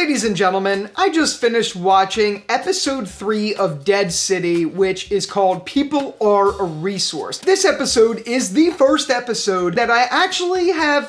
Ladies and gentlemen, I just finished watching episode 3 of Dead City, which is called People Are a Resource. This episode is the first episode that I actually have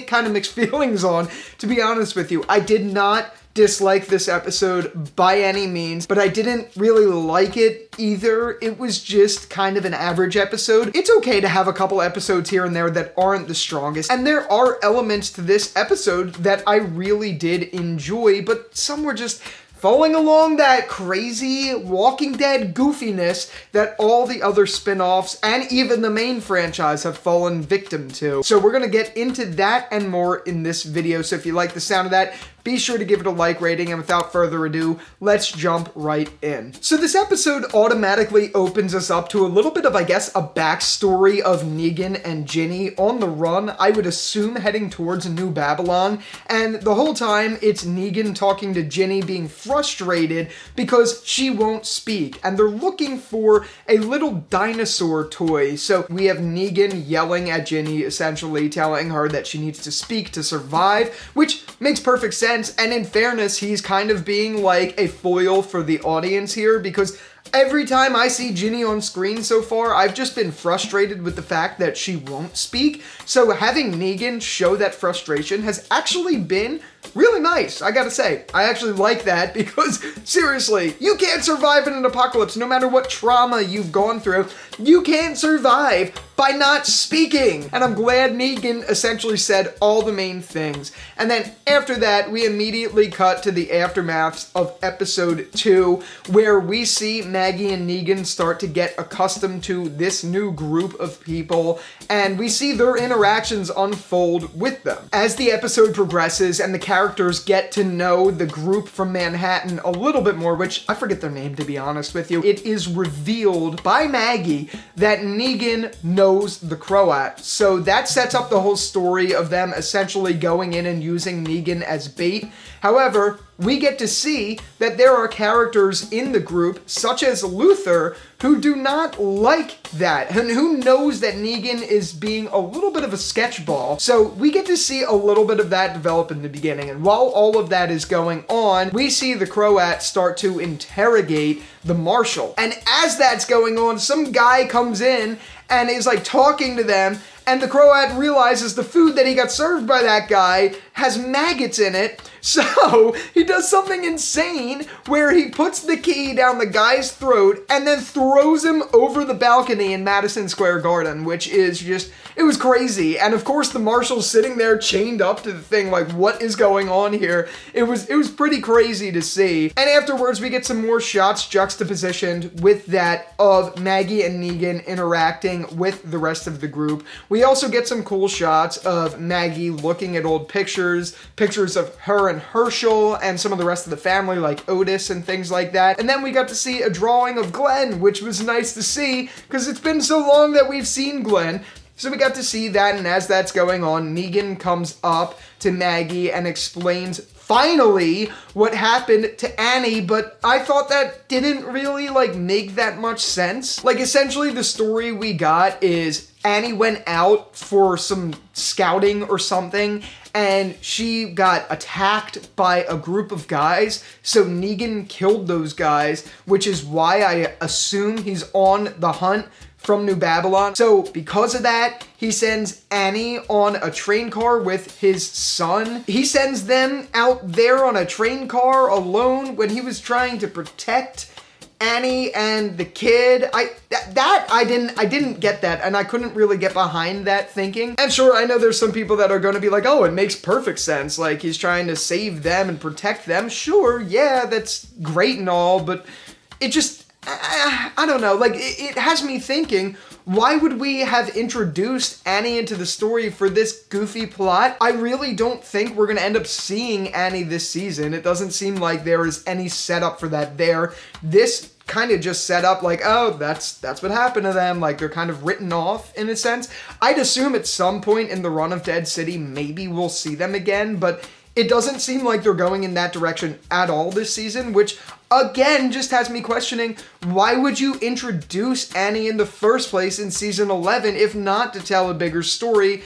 kind of mixed feelings on, to be honest with you. I did not dislike this episode by any means, but I didn't really like it either. It was just kind of an average episode. It's okay to have a couple episodes here and there that aren't the strongest, and there are elements to this episode that I really did enjoy, but some were just falling along that crazy Walking Dead goofiness that all the other spin-offs and even the main franchise have fallen victim to. So we're gonna get into that and more in this video, so if you like the sound of that, be sure to give it a like rating, and without further ado, let's jump right in. So this episode automatically opens us up to a little bit of, I guess, a backstory of Negan and Ginny on the run, I would assume heading towards New Babylon, and the whole time it's Negan talking to Ginny being frustrated because she won't speak, and they're looking for a little dinosaur toy. So we have Negan yelling at Ginny, essentially telling her that she needs to speak to survive, which makes perfect sense. And in fairness, he's kind of being like a foil for the audience here, because every time I see Ginny on screen so far, I've just been frustrated with the fact that she won't speak. So having Negan show that frustration has actually been really nice, I gotta say. I actually like that because, seriously, you can't survive in an apocalypse no matter what trauma you've gone through. You can't survive by not speaking. And I'm glad Negan essentially said all the main things. And then after that, we immediately cut to the aftermaths of episode 2, where we see Maggie and Negan start to get accustomed to this new group of people, and we see their interactions unfold with them. As the episode progresses and the characters get to know the group from Manhattan a little bit more, which I forget their name to be honest with you, it is revealed by Maggie that Negan knows the Croat. So that sets up the whole story of them essentially going in and using Negan as bait. However, we get to see that there are characters in the group, such as Luther, who do not like that, and who knows that Negan is being a little bit of a sketchball. So we get to see a little bit of that develop in the beginning, and while all of that is going on, we see the Croat start to interrogate the Marshal. And as that's going on, some guy comes in and is like talking to them, and the Croat realizes the food that he got served by that guy has maggots in it. So he does something insane where he puts the key down the guy's throat and then throws him over the balcony in Madison Square Garden, which is just, it was crazy. And of course the Marshal's sitting there chained up to the thing like, what is going on here? It was pretty crazy to see. And afterwards we get some more shots juxtapositioned with that of Maggie and Negan interacting with the rest of the group. We also get some cool shots of Maggie looking at old pictures of her and Herschel and some of the rest of the family like Otis and things like that. And then we got to see a drawing of Glenn, which was nice to see because it's been so long that we've seen Glenn. So we got to see that, and as that's going on, Negan comes up to Maggie and explains finally what happened to Annie, but I thought that didn't really make that much sense. Essentially the story we got is Annie went out for some scouting or something, and she got attacked by a group of guys, so Negan killed those guys, which is why I assume he's on the hunt from New Babylon. So because of that, he sends Annie on a train car with his son. He sends them out there on a train car alone when he was trying to protect Annie and the kid. I didn't get that, and I couldn't really get behind that thinking. And sure, I know there's some people that are going to be like, oh, it makes perfect sense. He's trying to save them and protect them. Sure, yeah, that's great and all, but it just, I don't know, it has me thinking, why would we have introduced Annie into the story for this goofy plot? I really don't think we're gonna end up seeing Annie this season. It doesn't seem like there is any setup for that there. This kind of just set up oh, that's what happened to them. They're kind of written off in a sense. I'd assume at some point in the run of Dead City, maybe we'll see them again, but It doesn't seem like they're going in that direction at all this season, which again just has me questioning, why would you introduce Annie in the first place in season 11 if not to tell a bigger story?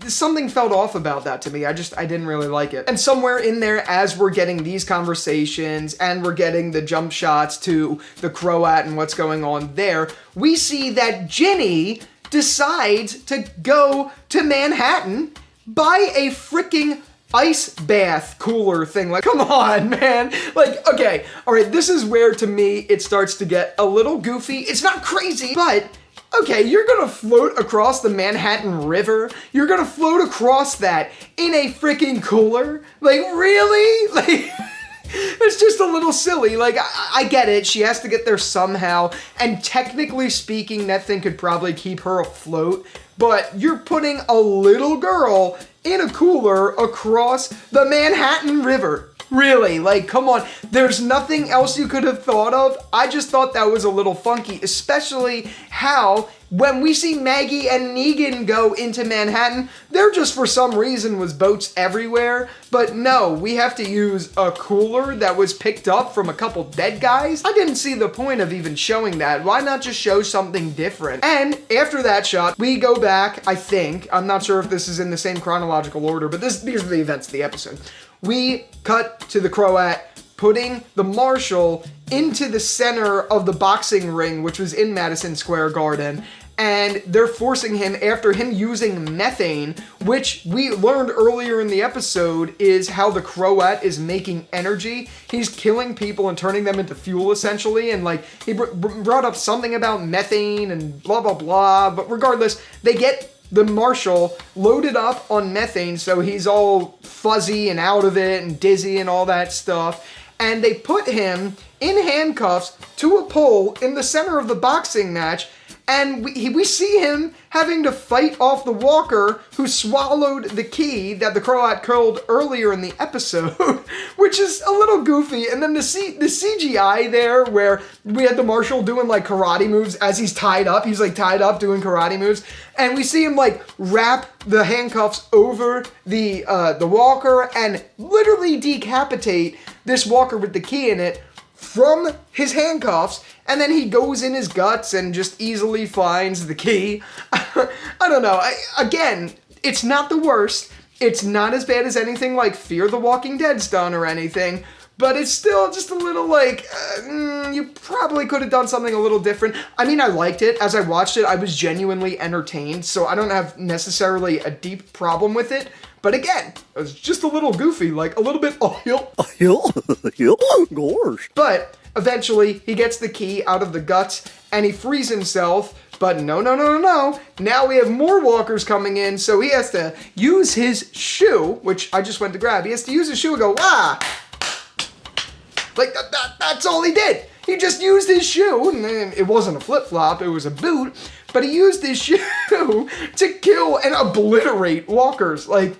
Something felt off about that to me. I didn't really like it. And somewhere in there, as we're getting these conversations and we're getting the jump shots to the Croat and what's going on there, we see that Ginny decides to go to Manhattan, buy a freaking ice bath cooler thing. Like, come on, man. Like, okay, all right, this is where, to me, it starts to get a little goofy. It's not crazy, but okay, you're gonna float across the Manhattan River? You're gonna float across that in a freaking cooler? Like, really? Like, it's just a little silly. Like, I get it. She has to get there somehow, and technically speaking, that thing could probably keep her afloat, but you're putting a little girl in a cooler across the Manhattan River. Really, like, come on. There's nothing else you could have thought of. I just thought that was a little funky, especially how when we see Maggie and Negan go into Manhattan, there just for some reason was boats everywhere. But no, we have to use a cooler that was picked up from a couple dead guys. I didn't see the point of even showing that. Why not just show something different? And after that shot, we go back, I think. I'm not sure if this is in the same chronological order, but these are the events of the episode. We cut to the Croat putting the Marshal into the center of the boxing ring, which was in Madison Square Garden, and they're forcing him after him using methane, which we learned earlier in the episode is how the Croat is making energy. He's killing people and turning them into fuel, essentially, and like he brought up something about methane and blah, blah, blah, but regardless, they get the Marshal loaded up on methane, so he's all fuzzy and out of it and dizzy and all that stuff. And they put him in handcuffs to a pole in the center of the boxing match. And we see him having to fight off the walker who swallowed the key that the Croat killed earlier in the episode, which is a little goofy. And then the CGI there where we had the Marshal doing like karate moves as he's tied up. He's like tied up doing karate moves. And we see him like wrap the handcuffs over the walker and literally decapitate this walker with the key in it from his handcuffs, and then he goes in his guts and just easily finds the key. I don't know. Again, it's not the worst. It's not as bad as anything like Fear the Walking Dead's done or anything, but it's still just a little like, you probably could have done something a little different. I mean, I liked it. As I watched it, I was genuinely entertained, so I don't have necessarily a deep problem with it. But again, it was just a little goofy, like a little bit, gosh. But eventually, he gets the key out of the guts, and he frees himself. But no. Now we have more walkers coming in, so he has to use his shoe, which I just went to grab. He has to use his shoe and go, Like, that's all he did. He just used his shoe, and it wasn't a flip-flop, it was a boot, but he used his shoe to kill and obliterate walkers. Like,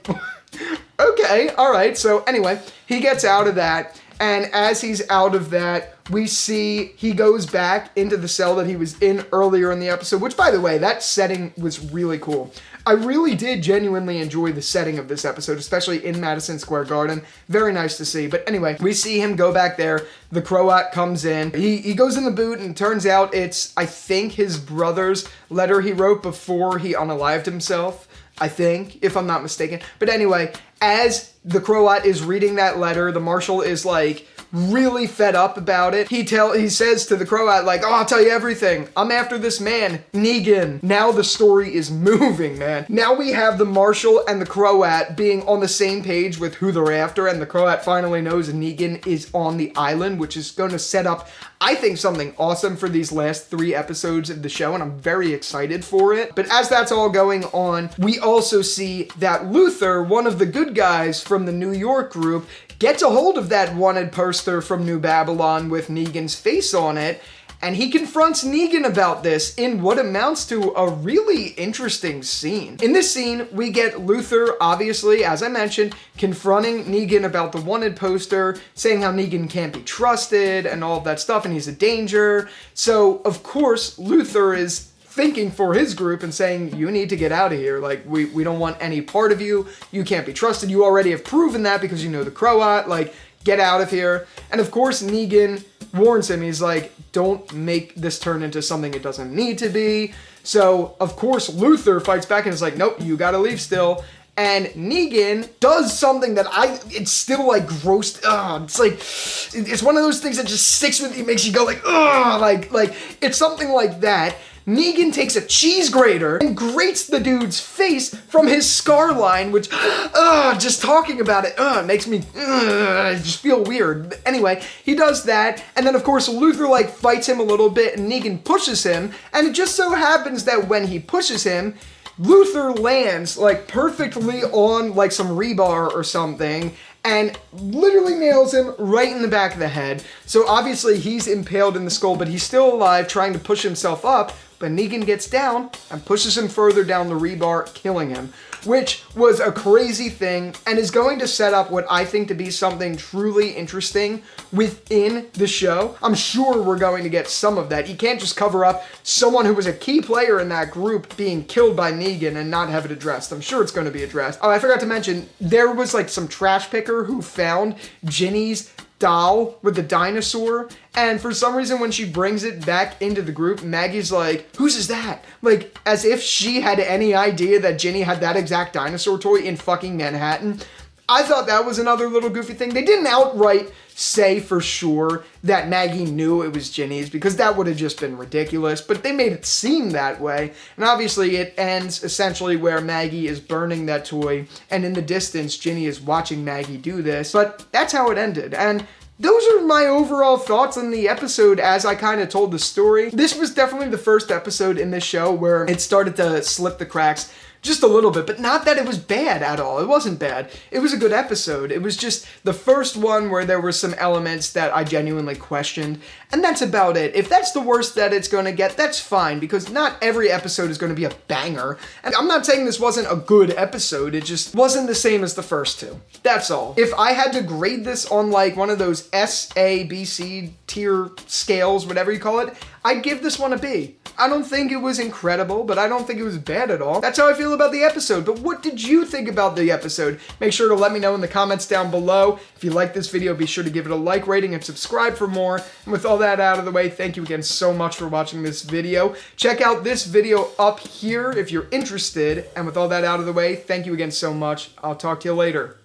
okay, all right. So anyway, he gets out of that, and as he's out of that, we see he goes back into the cell that he was in earlier in the episode, which, by the way, that setting was really cool. I really did genuinely enjoy the setting of this episode, especially in Madison Square Garden. Very nice to see. But anyway, we see him go back there. The Croat comes in. He goes in the boot, and it turns out it's, I think, his brother's letter he wrote before he unalived himself. I think, if I'm not mistaken. But anyway, as the Croat is reading that letter, the Marshal is like really fed up about it. He says to the Croat, like, I'll tell you everything. I'm after this man, Negan. Now the story is moving, man. Now we have the Marshal and the Croat being on the same page with who they're after, and the Croat finally knows Negan is on the island, which is going to set up, I think, something awesome for these last 3 episodes of the show, and I'm very excited for it. But as that's all going on, we also see that Luther, one of the good guys from the New York group, gets a hold of that wanted poster from New Babylon with Negan's face on it, and he confronts Negan about this in what amounts to a really interesting scene. In this scene, we get Luther, obviously, as I mentioned, confronting Negan about the wanted poster, saying how Negan can't be trusted and all of that stuff, and he's a danger. So, of course, Luther is thinking for his group and saying, you need to get out of here. Like, we don't want any part of you. You can't be trusted. You already have proven that because you know the Croat. Like, get out of here. And of course, Negan warns him. He's like, don't make this turn into something it doesn't need to be. So, of course, Luther fights back and is like, nope, you gotta leave still. And Negan does something that it's still like gross. It's like, it's one of those things that just sticks with you, makes you go like, like it's something like that. Negan takes a cheese grater and grates the dude's face from his scar line, which, just talking about it, makes me just feel weird. Anyway, he does that, and then of course Luther like fights him a little bit, and Negan pushes him, and it just so happens that when he pushes him, Luther lands like perfectly on like some rebar or something and literally nails him right in the back of the head. So obviously he's impaled in the skull, but he's still alive, trying to push himself up. But Negan gets down and pushes him further down the rebar, killing him, which was a crazy thing and is going to set up what I think to be something truly interesting within the show. I'm sure we're going to get some of that. You can't just cover up someone who was a key player in that group being killed by Negan and not have it addressed. I'm sure it's going to be addressed. Oh, I forgot to mention, there was like some trash picker who found Ginny's doll with the dinosaur, and for some reason when she brings it back into the group, Maggie's like, whose is that? Like, as if she had any idea that Ginny had that exact dinosaur toy in fucking Manhattan. I thought that was another little goofy thing. They didn't outright say for sure that Maggie knew it was Ginny's, because that would have just been ridiculous, but they made it seem that way. And obviously it ends essentially where Maggie is burning that toy, and in the distance Ginny is watching Maggie do this, but that's how it ended. And those are my overall thoughts on the episode as I kind of told the story. This was definitely the first episode in this show where it started to slip the cracks just a little bit, but not that it was bad at all. It wasn't bad. It was a good episode. It was just the first one where there were some elements that I genuinely questioned, and that's about it. If that's the worst that it's going to get, that's fine, because not every episode is going to be a banger. And I'm not saying this wasn't a good episode, it just wasn't the same as the first two. That's all. If I had to grade this on like one of those S, A, B, C tier scales, whatever you call it, I'd give this one a B. I don't think it was incredible, but I don't think it was bad at all. That's how I feel about the episode. But what did you think about the episode? Make sure to let me know in the comments down below. If you like this video, be sure to give it a like, rating, and subscribe for more. And with all that out of the way, thank you again so much for watching this video. Check out this video up here if you're interested. And with all that out of the way, thank you again so much. I'll talk to you later.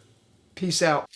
Peace out.